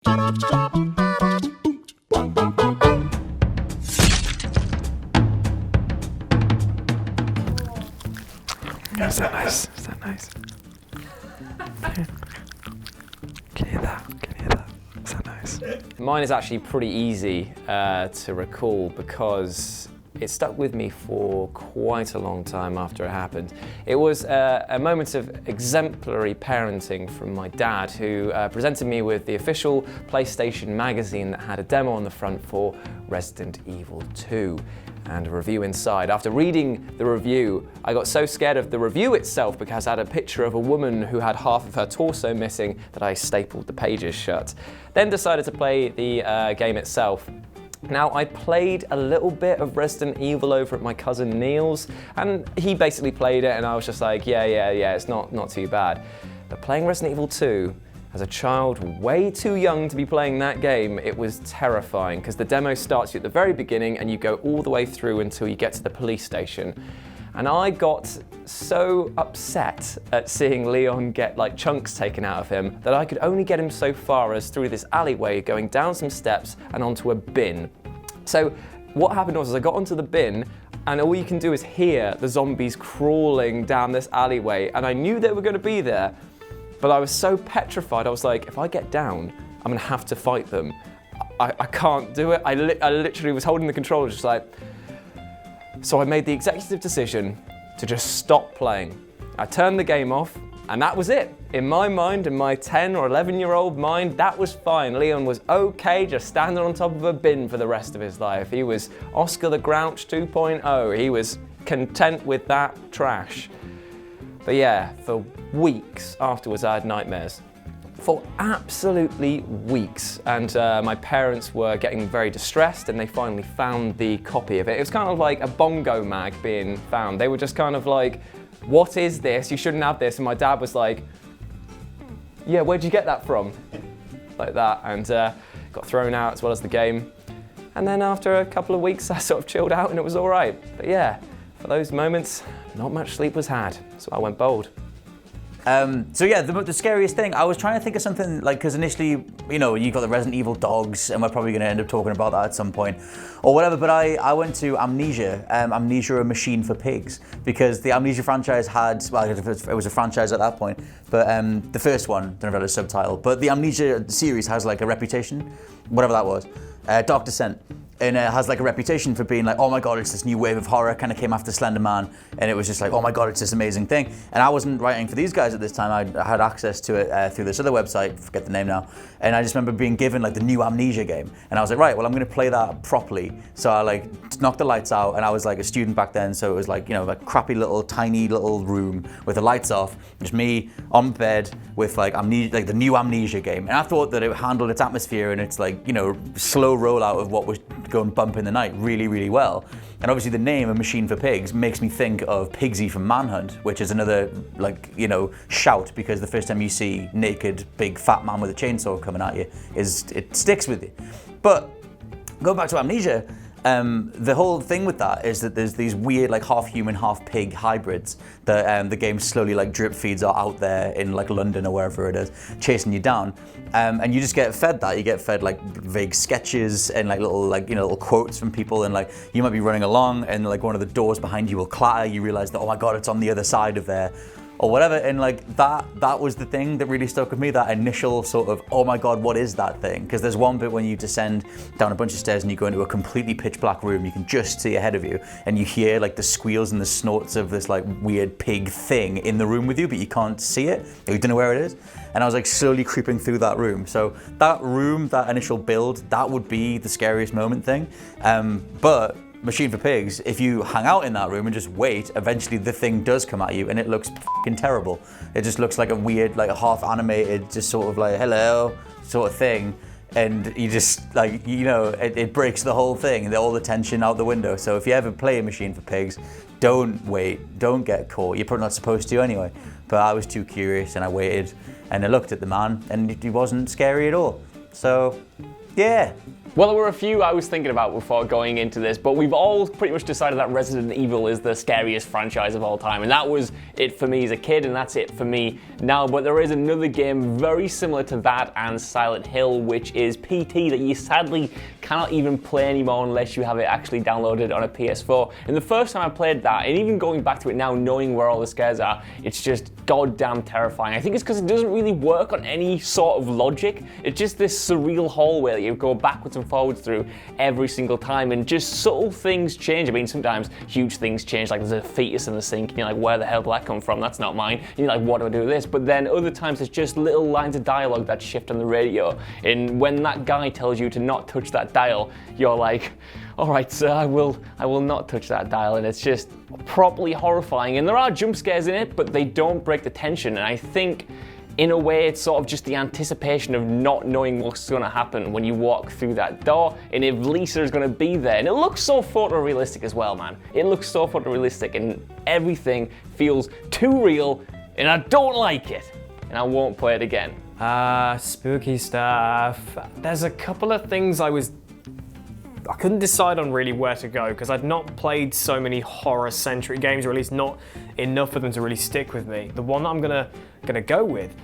Is that nice? Is that nice? Can you hear that? Can you hear that? Is that nice? Mine is actually pretty easy to recall because it stuck with me for quite a long time after it happened. It was a moment of exemplary parenting from my dad, who presented me with the official PlayStation magazine that had a demo on the front for Resident Evil 2 and a review inside. After reading the review, I got so scared of the review itself because I had a picture of a woman who had half of her torso missing that I stapled the pages shut. Then decided to play the game itself. Now, I played a little bit of Resident Evil over at my cousin Neil's, and he basically played it and I was just like, yeah, it's not too bad. But playing Resident Evil 2, as a child way too young to be playing that game, it was terrifying because the demo starts you at the very beginning and you go all the way through until you get to the police station. And I got so upset at seeing Leon get like chunks taken out of him that I could only get him so far as through this alleyway, going down some steps and onto a bin. So what happened was I got onto the bin and all you can do is hear the zombies crawling down this alleyway, and I knew they were going to be there, but I was so petrified. I was like, if I get down, I'm going to have to fight them. I can't do it. I literally was holding the controller just like... So I made the executive decision to just stop playing. I turned the game off, and that was it. In my mind, in my 10 or 11-year-old mind, that was fine. Leon was okay just standing on top of a bin for the rest of his life. He was Oscar the Grouch 2.0. He was content with that trash. But yeah, for weeks afterwards, I had nightmares. For absolutely weeks, and my parents were getting very distressed, and they finally found the copy of it. It was kind of like a bongo mag being found. They were just kind of like, what is this? You shouldn't have this. And my dad was like, yeah, where'd you get that from? Like that, and got thrown out as well as the game. And then after a couple of weeks, I sort of chilled out and it was all right. But yeah, for those moments, not much sleep was had, so I went bold. So yeah, the scariest thing, I was trying to think of something like, because initially, you know, you got the Resident Evil dogs, and we're probably going to end up talking about that at some point, or whatever, but I went to Amnesia, Amnesia, a machine for pigs, because the Amnesia franchise had, well, it was a franchise at that point, but the first one, don't know if I had a subtitle, but the Amnesia series has like a reputation, whatever that was, Dark Descent. And it has like a reputation for being like, oh my God, it's this new wave of horror, kind of came after Slender Man, and it was just like, oh my God, it's this amazing thing. And I wasn't writing for these guys at this time, I had access to it through this other website, forget the name now, and I just remember being given like the new Amnesia game, and I was like, right, well I'm gonna play that properly. So I like knocked the lights out, and I was like a student back then, so it was like, you know, a crappy little, tiny little room with the lights off, just me on bed with like Amnesia, like the new Amnesia game. And I thought that it handled its atmosphere and its like, you know, slow rollout of what was going bump in the night really, really well. And obviously the name, A Machine for Pigs, makes me think of Pigsy from Manhunt, which is another, like, you know, shout, because the first time you see naked, big, fat man with a chainsaw coming at you, it sticks with you. But going back to Amnesia, the whole thing with that is that there's these weird like half human, half pig hybrids that the game slowly like drip feeds are out there in like London or wherever it is, chasing you down, and you just get fed that. You get fed like vague sketches and like little, like, you know, little quotes from people, and like you might be running along and like one of the doors behind you will clatter. You realize that, oh my God, it's on the other side of there, or whatever. And like that was the thing that really stuck with me, that initial sort of, oh my God, what is that thing? Because there's one bit when you descend down a bunch of stairs and you go into a completely pitch black room, you can just see ahead of you, and you hear like the squeals and the snorts of this like weird pig thing in the room with you, but you can't see it, you don't know where it is. And I was like slowly creeping through that room. So that room, that initial build, that would be the scariest moment thing. But Machine for Pigs, if you hang out in that room and just wait, eventually the thing does come at you, and it looks fucking terrible. It just looks like a weird, like a half animated, just sort of like, hello, sort of thing. And you just, like, you know, it breaks the whole thing, and all the tension out the window. So if you ever play a Machine for Pigs, don't wait, don't get caught. You're probably not supposed to anyway. But I was too curious, and I waited, and I looked at the man, and he wasn't scary at all. So, yeah, Well, there were a few I was thinking about before going into this, but we've all pretty much decided that Resident Evil is the scariest franchise of all time, and that was it for me as a kid, and that's it for me now. But there is another game very similar to that and Silent Hill, which is PT, that you sadly cannot even play anymore unless you have it actually downloaded on a PS4. And the first time I played that, and even going back to it now, knowing where all the scares are, it's just goddamn terrifying. I think it's because it doesn't really work on any sort of logic. It's just this surreal hallway that you go backwards and forwards through every single time, and just subtle things change. I mean, sometimes huge things change, like there's a fetus in the sink, and you're like, where the hell did that come from? That's not mine. And you're like, what do I do with this? But then other times it's just little lines of dialogue that shift on the radio, and when that guy tells you to not touch that dial, you're like, all right, sir, I will not touch that dial. And it's just properly horrifying. And there are jump scares in it, but they don't break the tension. And I think in a way, it's sort of just the anticipation of not knowing what's going to happen when you walk through that door, and if Lisa is going to be there. And it looks so photorealistic as well, man. It looks so photorealistic, and everything feels too real, and I don't like it, and I won't play it again. Spooky stuff. There's a couple of things I couldn't decide on really where to go, because I'd not played so many horror-centric games, or at least not enough of them to really stick with me. The one that I'm gonna go with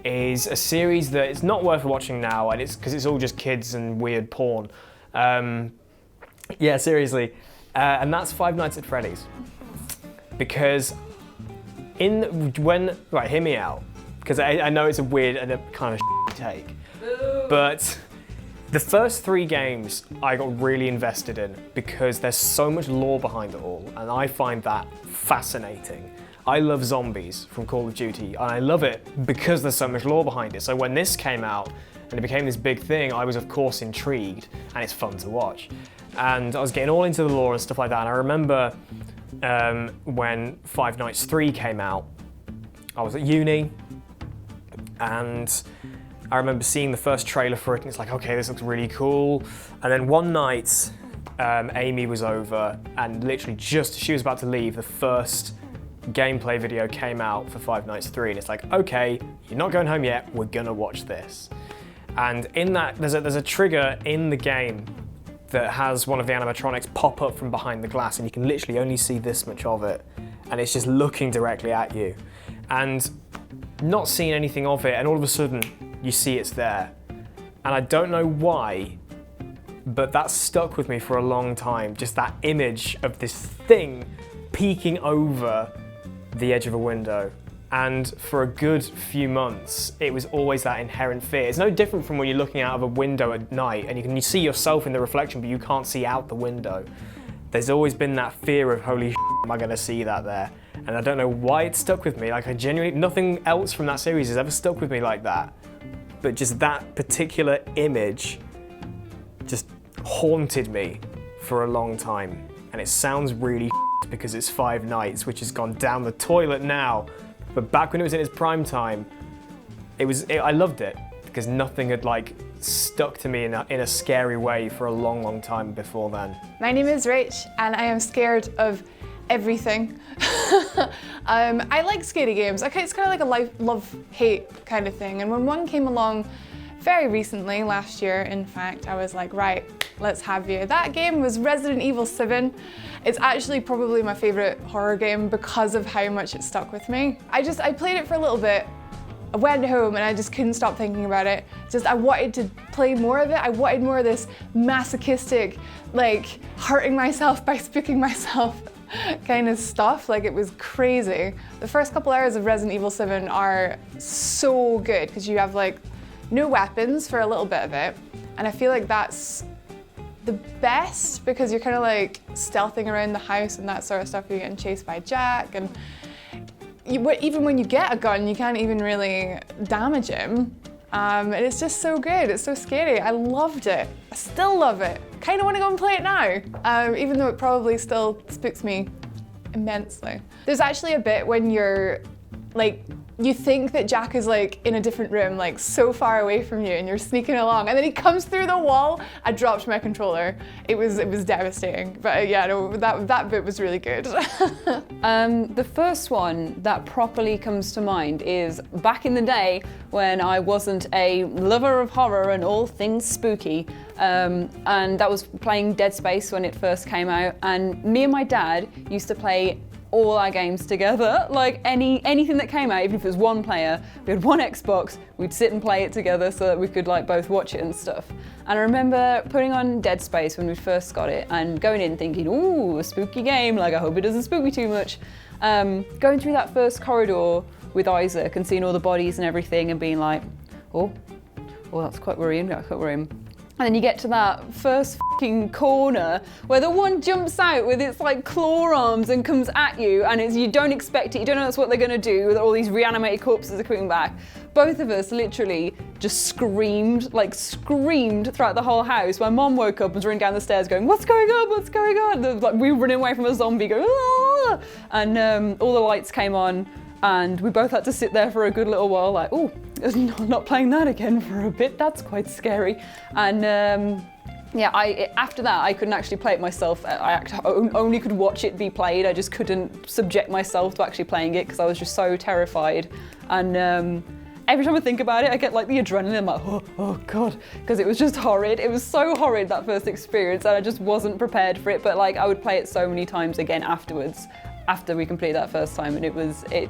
is a series that it's not worth watching now, and it's because it's all just kids and weird porn. Yeah, seriously, and that's Five Nights at Freddy's. Because right, hear me out, because I know it's a weird and a kind of take, but the first 3 games I got really invested in because there's so much lore behind it all, and I find that fascinating. I love zombies from Call of Duty, and I love it because there's so much lore behind it. So when this came out and it became this big thing, I was of course intrigued, and it's fun to watch. And I was getting all into the lore and stuff like that, and I remember when Five Nights 3 came out, I was at uni, and I remember seeing the first trailer for it, and it's like, okay, this looks really cool. And then one night, Amy was over, and literally just, she was about to leave, the first gameplay video came out for Five Nights 3, and it's like, okay, you're not going home yet, we're gonna watch this. And in that, there's a trigger in the game that has one of the animatronics pop up from behind the glass, and you can literally only see this much of it, and it's just looking directly at you. And not seeing anything of it, and all of a sudden, you see it's there. And I don't know why, but that stuck with me for a long time, just that image of this thing peeking over the edge of a window. And for a good few months, it was always that inherent fear. It's no different from when you're looking out of a window at night and you see yourself in the reflection, but you can't see out the window. There's always been that fear of, holy shit, am I gonna see that there? And I don't know why it stuck with me. Like, I genuinely, nothing else from that series has ever stuck with me like that. But just that particular image just haunted me for a long time. And it sounds really because it's Five Nights, which has gone down the toilet now. But back when it was in its prime time, I loved it because nothing had like stuck to me in a scary way for a long, long time before then. My name is Rach, and I am scared of everything. I like scary games. Okay, it's kind of like a love-hate kind of thing. And when one came along very recently, last year in fact, I was like, right, let's have you. That game was Resident Evil 7. It's actually probably my favorite horror game because of how much it stuck with me. I played it for a little bit. I went home and I just couldn't stop thinking about it. I wanted to play more of it. I wanted more of this masochistic, like hurting myself by spooking myself kind of stuff. Like, it was crazy. The first couple hours of Resident Evil 7 are so good because you have like no weapons for a little bit of it. And I feel like that's the best because you're kind of like stealthing around the house and that sort of stuff. You're getting chased by Jack, and even when you get a gun, you can't even really damage him. And it's just so good, it's so scary. I loved it, I still love it. Kind of want to go and play it now, even though it probably still spooks me immensely. There's actually a bit when you're like you think that Jack is like in a different room, like so far away from you, and you're sneaking along, and then he comes through the wall. I dropped my controller. It was devastating. But yeah, no, that bit was really good. The first one that properly comes to mind is back in the day when I wasn't a lover of horror and all things spooky, and that was playing Dead Space when it first came out, and me and my dad used to play all our games together, like anything that came out, even if it was one player, we had one Xbox, we'd sit and play it together so that we could like both watch it and stuff. And I remember putting on Dead Space when we first got it and going in thinking, ooh, a spooky game, like I hope it doesn't spook me too much. Going through that first corridor with Isaac and seeing all the bodies and everything and being like, oh, that's quite worrying, And then you get to that first fucking corner where the one jumps out with its like claw arms and comes at you, and you don't expect it, you don't know that's what they're gonna do, that all these reanimated corpses are coming back. Both of us literally just screamed throughout the whole house. My mom woke up and was running down the stairs going, what's going on, what's going on? Like we were running away from a zombie going, ah! And all the lights came on, and we both had to sit there for a good little while like, oh, not playing that again for a bit, that's quite scary. And after that I couldn't actually play it myself. I only could watch it be played. I just couldn't subject myself to actually playing it because I was just so terrified. And every time I think about it, I get like the adrenaline. I'm like, oh God, because it was just horrid. It was so horrid, that first experience, and I just wasn't prepared for it. But like I would play it so many times again afterwards, after we completed that first time, and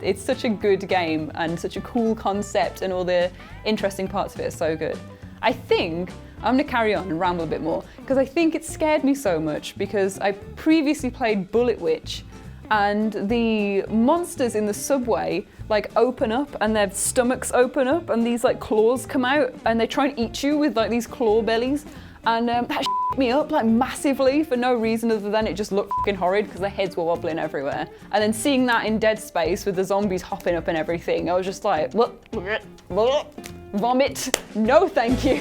it's such a good game and such a cool concept, and all the interesting parts of it are so good. I think I'm gonna carry on and ramble a bit more because I think it scared me so much because I previously played Bullet Witch, and the monsters in the subway like open up and their stomachs open up and these like claws come out and they try and eat you with like these claw bellies, and that me up like massively for no reason other than it just looked fucking horrid because their heads were wobbling everywhere. And then seeing that in Dead Space with the zombies hopping up and everything, I was just like, vomit, no thank you.